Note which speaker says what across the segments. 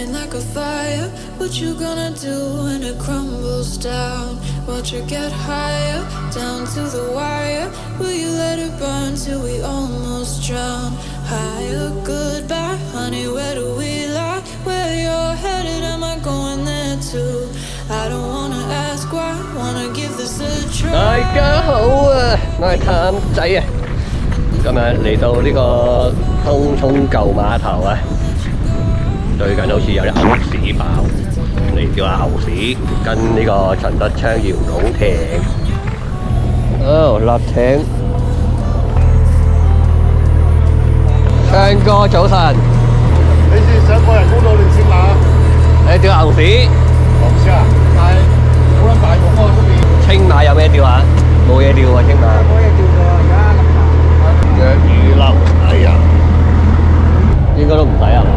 Speaker 1: burning like a fire. What you gonna do when it crumbles down? Watch it get higher, down to the wire. Will you let it burn till we almost drown? Higher, goodbye, honey, where do we lie? Where you're headed, am I going there too? I don't wanna ask why, wanna give this a try.
Speaker 2: 大家好啊，我係探仔啊，今日嚟到呢個東涌舊碼頭啊，最近好似有啲牛屎爆，嚟叫下牛屎，跟呢個陳德昌搖櫳艇，立艇，昌哥早晨，
Speaker 3: 你是想過人工島定青馬？
Speaker 2: 你釣牛屎？
Speaker 3: 牛屎啊，但係好撚大鑊喎嗰邊。
Speaker 2: 青馬有咩釣啊？冇嘢釣啊，青馬。
Speaker 3: 冇嘢釣㗎，而家鯪魚魚粒，哎呀，
Speaker 2: 應該都唔抵啊嘛。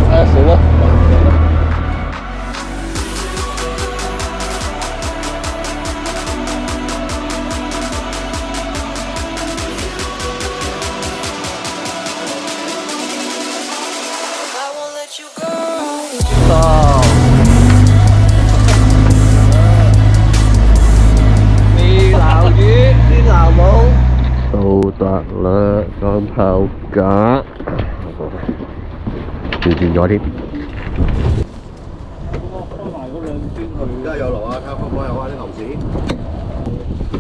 Speaker 2: 算啦。到達啦，個炮架調轉咗添。
Speaker 3: 收埋嗰兩邊去。而家有落啊，睇下可唔可以有啊啲牛屎。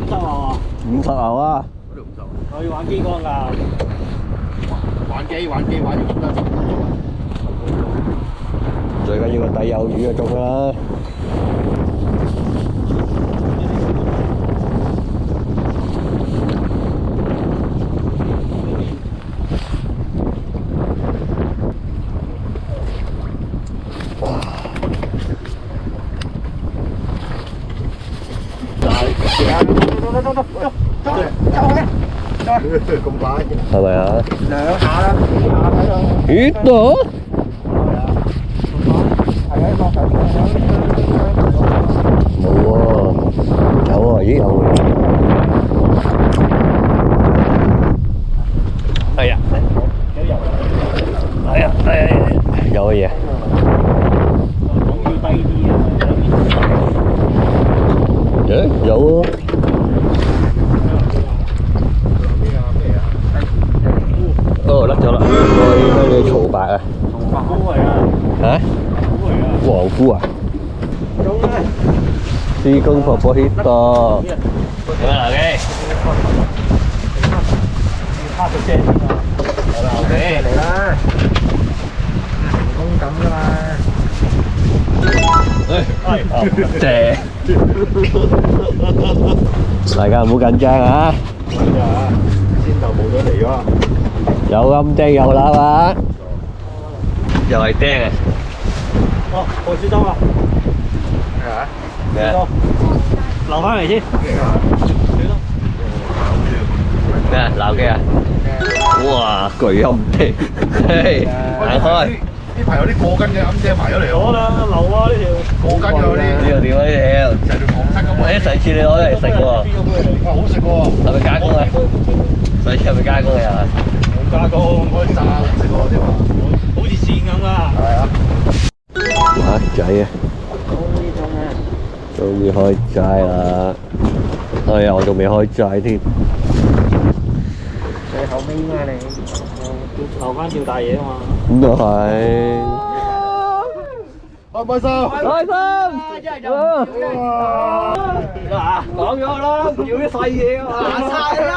Speaker 4: 50牛啊
Speaker 2: 50牛啊！
Speaker 3: 嗰度50。
Speaker 4: 我要玩機杆㗎。
Speaker 3: 玩機玩完得10分鐘啊！
Speaker 2: 最緊要個底有魚就中啦。
Speaker 3: 咁快？
Speaker 2: 係咪啊？
Speaker 3: 兩下啦，2下睇到。
Speaker 2: 魚度？
Speaker 3: 係啊，落上
Speaker 2: 冇喎，有喎，咦有喎。哎呀！哎呀！有嘅嘢。
Speaker 4: 講要低啲啊！
Speaker 2: 有喎。哦，甩咗啦！應該你曹白啊？
Speaker 4: 白菇嚟啊！
Speaker 2: 嚇？黃菇啊？
Speaker 4: 中啊！
Speaker 2: 施工婆婆 hit 到。點啊，劉基？
Speaker 4: 要蝦到聲先啊！
Speaker 2: 劉基嚟啦！
Speaker 3: 成功咁㗎嘛。
Speaker 2: 謝。大家唔好緊張啊！
Speaker 3: 先頭冇咗嚟咗。
Speaker 2: 有暗釘有喇啊！又係釘啊！
Speaker 4: 哦，過小洲啦！
Speaker 2: 咩啊？
Speaker 4: 留翻嚟先。
Speaker 2: 咩啊？鬧機啊？哇！巨暗釘，行開！
Speaker 3: 呢排有啲過筋嘅暗釘埋咗嚟喎。
Speaker 4: 攞啦，留啊呢條。
Speaker 3: 過筋嘅嗰啲。
Speaker 2: 呢度點啊？呢條
Speaker 3: 成條糖七咁喎。
Speaker 2: 上次你攞嚟食喎，
Speaker 3: 哇，好食喎！
Speaker 2: 係咪加工啊？上次係咪加工啊？
Speaker 4: 冇加工，
Speaker 3: 可以炸好食喎啲話。
Speaker 4: 好似線咁啊！
Speaker 3: 係啊。
Speaker 2: 蝦仔啊！終於開齋啦！哎呀，我仲未開齋添。
Speaker 4: 最後尾啊你，留翻條大嘢啊嘛。
Speaker 2: 咁就係。
Speaker 3: 開唔開心？
Speaker 2: 開心！
Speaker 4: 真係有嗱，講咗啦，唔要啲細嘢啊嘛。難晒啦！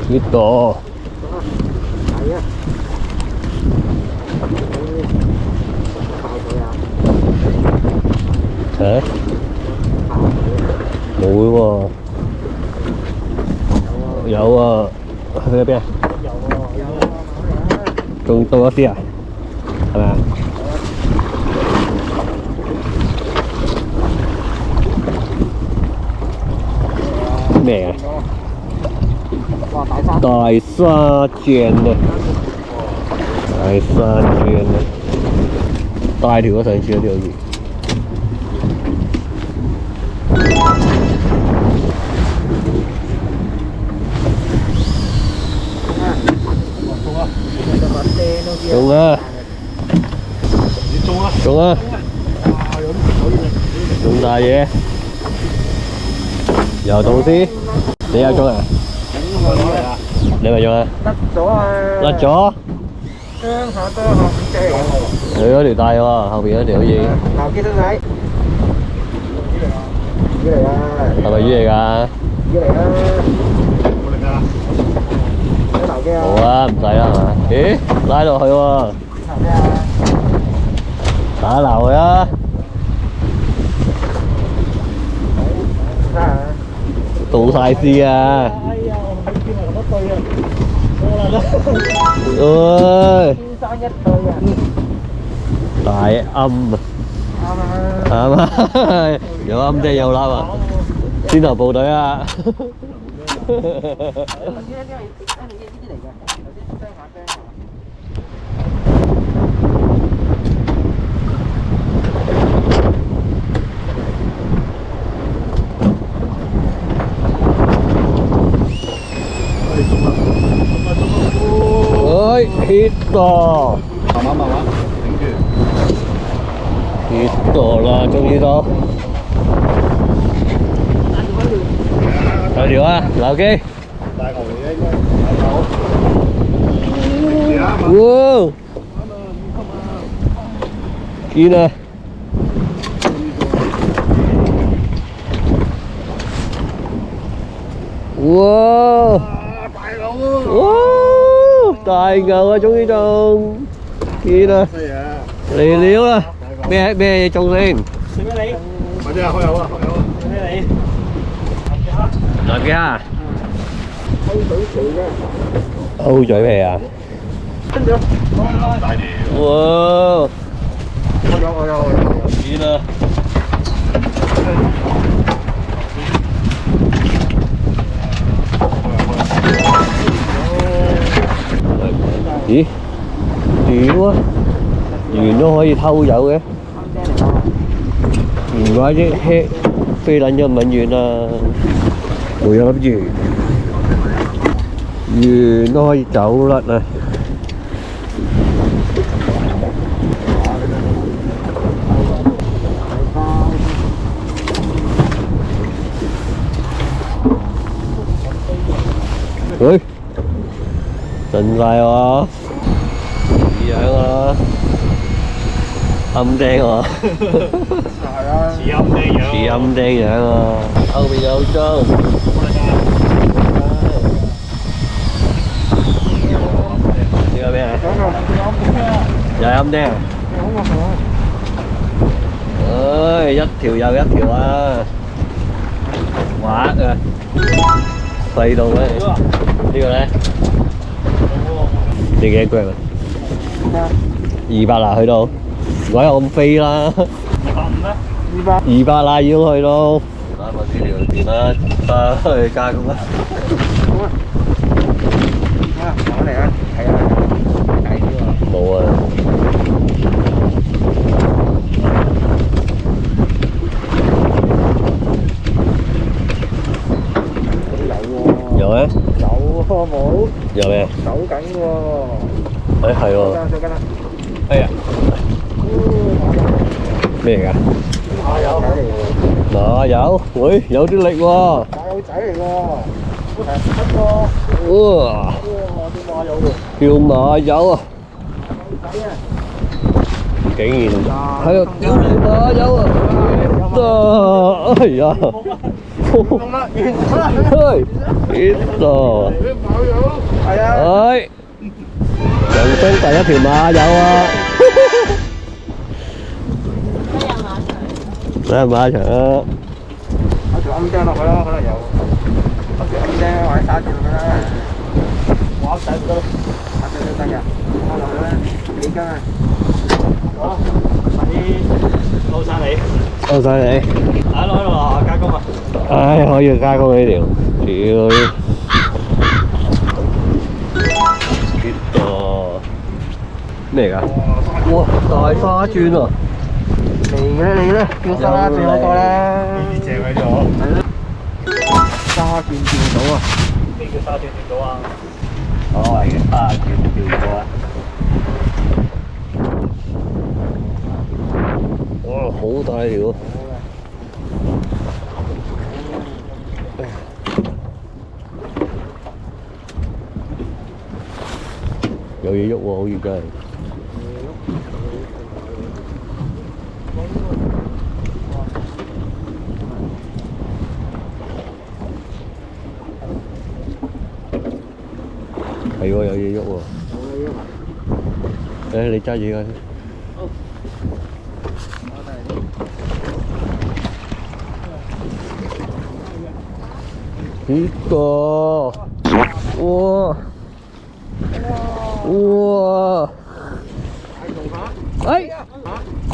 Speaker 2: 呢度。
Speaker 4: 係啊。
Speaker 2: 嚇？冇喎。有啊，去咗邊啊？仲多一啲啊？係咪啊？咩啊？大沙醬啊！大沙醬啊！大條過上次嗰啲好似。中啊！中啊！中大嘢，又中先，你有中啊？你咪中啊？甩咗。
Speaker 4: 雙下多下唔借我。
Speaker 2: 佢嗰條大喎，後邊嗰條好似
Speaker 4: 嗱，幾多仔？魚嚟啊！
Speaker 2: 係咪魚嚟㗎？
Speaker 4: 魚嚟啊！喺頭嘅啊！
Speaker 2: 冇啊，唔使啦係嘛？咦，拉落去喎，
Speaker 4: 頭嘅啊！
Speaker 2: 打撈佢啊！倒晒絲啊！
Speaker 4: 哎呀，我喺邊啊？咁多對啊！過嚟啦！
Speaker 2: 唉，
Speaker 4: 天生一對啊！
Speaker 2: 大暗啊！
Speaker 4: 啱啊！
Speaker 2: 啱啊！有暗即係有攬啊！先頭部隊啊！
Speaker 4: 頭先呢啲係呢啲嚟嘅，頭先雙下雙下。
Speaker 2: 哎，hit 到！
Speaker 3: 慢慢慢慢，頂住。
Speaker 2: hit 到啦，終於到。有條啊，留機。
Speaker 3: 大牛嚟嘅應該，大牛。
Speaker 2: 哇！見啊！哇！
Speaker 3: 大牛喎！
Speaker 2: 哇！大牛啊，終於中！見啊！
Speaker 3: 犀利啊！
Speaker 2: 嚟料啦！咩嘢中先？
Speaker 4: 食咩你？
Speaker 3: 或者係開口啊，開口啊！
Speaker 4: 食咩你？
Speaker 2: 南極蝦，
Speaker 4: 溝水皮嘅。
Speaker 2: O嘴皮啊！
Speaker 4: 跟住，
Speaker 3: 大條。
Speaker 2: 哇！
Speaker 4: 我有。
Speaker 2: 見啊！咦？屌啊！魚都可以偷走嘅，唔怪之飛撚咗咁遠啦。我有諗住魚都可以走甩啊！喂，震晒喎！樣啊，暗釘喎，
Speaker 4: 係啊。
Speaker 3: 似陰釘樣。
Speaker 2: 似暗釘樣啊！後邊有裝，呢個咩啊？又係暗釘啊！唉，一條又一條啊！滑啊！細到咩？呢個咧？你幾多 gram 啊？200啦，去到，唔鬼我咁飛啦！200啦，已經去到。打埋呢條電啦，翻去加工啦。
Speaker 4: 好啊。攞嚟啊！睇下，睇啲喎。
Speaker 2: 冇啊。有咩？
Speaker 4: 有喎冇？
Speaker 2: 有咩？
Speaker 4: 走緊喎。
Speaker 2: 誒係喎。
Speaker 4: 走緊啦。
Speaker 2: 哎呀！咩嚟㗎？
Speaker 4: 馬友仔嚟喎。
Speaker 2: 馬友，喂，有啲力喎。
Speaker 4: 馬友仔嚟喎。不過，
Speaker 2: 哇！
Speaker 4: 啲馬友喎。
Speaker 2: 叫馬友啊！
Speaker 4: 馬友仔啊！
Speaker 2: 竟然喺度屌你馬友啊！啊！哎呀！
Speaker 4: 用啦，完啦。
Speaker 2: 嘿，呢度。
Speaker 3: 馬友。
Speaker 4: 係啊。
Speaker 2: 哎，人生第一條馬友啊！睇下馬場啊！
Speaker 4: 攞條暗釘落去咯，可能有。攞條暗釘或者打住佢啦。畫仔都得，打住都得㗎。攞落去啦，幾斤啊？好，快啲撈晒你。
Speaker 2: 多謝你。
Speaker 4: 攞落加工啊！
Speaker 2: 唉，可以加工呢條，屌！呢個咩嚟㗎？哇，大花磚啊！
Speaker 4: 嚟啦，叫沙最好過啦。
Speaker 3: 呢啲正喺度。
Speaker 4: 沙斷釣到啊！
Speaker 3: 咩叫沙斷斷到啊？
Speaker 2: 所謂嘅沙斷釣到啊！哇，好大條！有嘢喐喎，好似真係。係喎，有嘢喐喎。誒，你揸住佢。呢個，哇！哇！哎！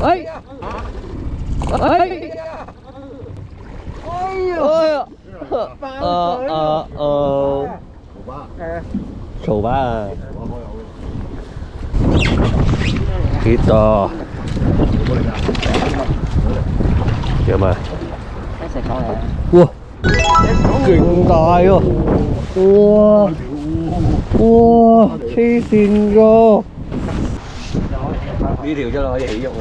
Speaker 2: 哎！哎！哎呀！嘈巴啊！幾多？有冇？
Speaker 4: 一石講嚟。
Speaker 2: 哇！勁大喎！哇！哇！黐線㗎！呢條真係可以起喐喎！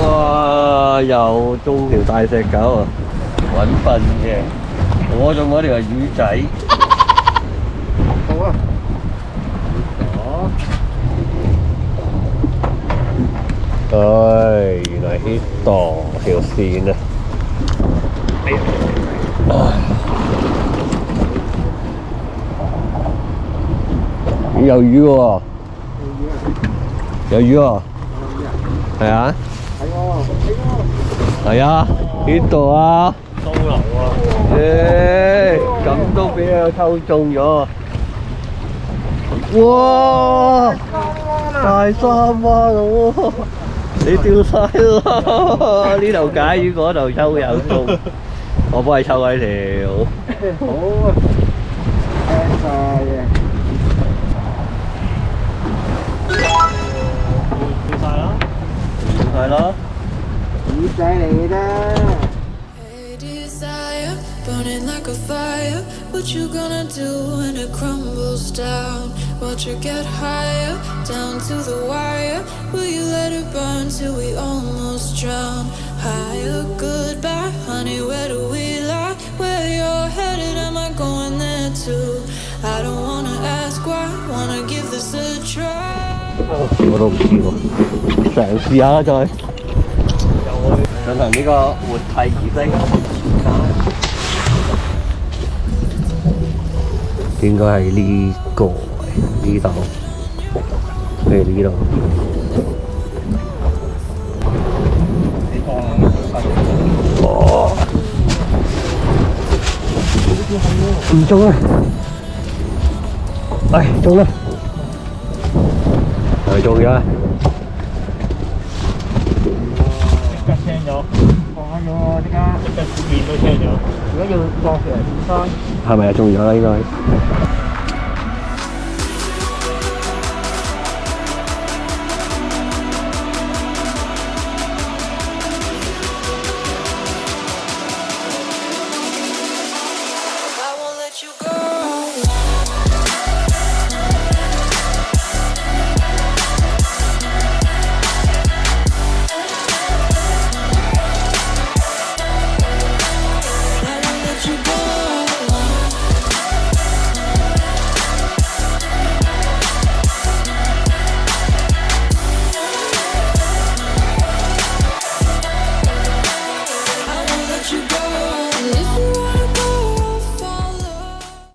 Speaker 2: 哇！又中條大石狗啊！揾笨嘅，我中嗰條係魚仔。
Speaker 4: 好啊！
Speaker 2: 唉，原來呢度條線啊！有魚喎！有魚喎！係啊！係啊！邊度啊？
Speaker 3: 刀流啊！
Speaker 2: 誒，咁都俾佢抽中咗！哇！大三巴佬，你釣晒啦！呢度解魚，嗰度抽有中，我幫你抽嗰條。
Speaker 4: 好啊！靚晒嘅。
Speaker 3: 釣晒啦！
Speaker 2: 係咯。
Speaker 4: 魚仔嚟啦！
Speaker 1: Hey, desire, burning like a fire. What you gonna do when it crumbles down? Watch it get higher, down to the wire. Will you let it burn till we almost drown? Higher, goodbye, honey, where do we lie? Where you're headed, am I going there too? I don't wanna ask why, wanna give this a try.
Speaker 2: 我都唔知喎，嘗試下再進行呢個活體儀式。應該係呢個呢度，譬如呢度。哦，唔中啊！唉，中啦！係中咗。
Speaker 3: 即刻青咗，
Speaker 4: 放咗喎，即刻。
Speaker 3: 即刻面都青咗。
Speaker 4: 如果要放佢嚟先。
Speaker 2: 係咪啊？中咗啦應該。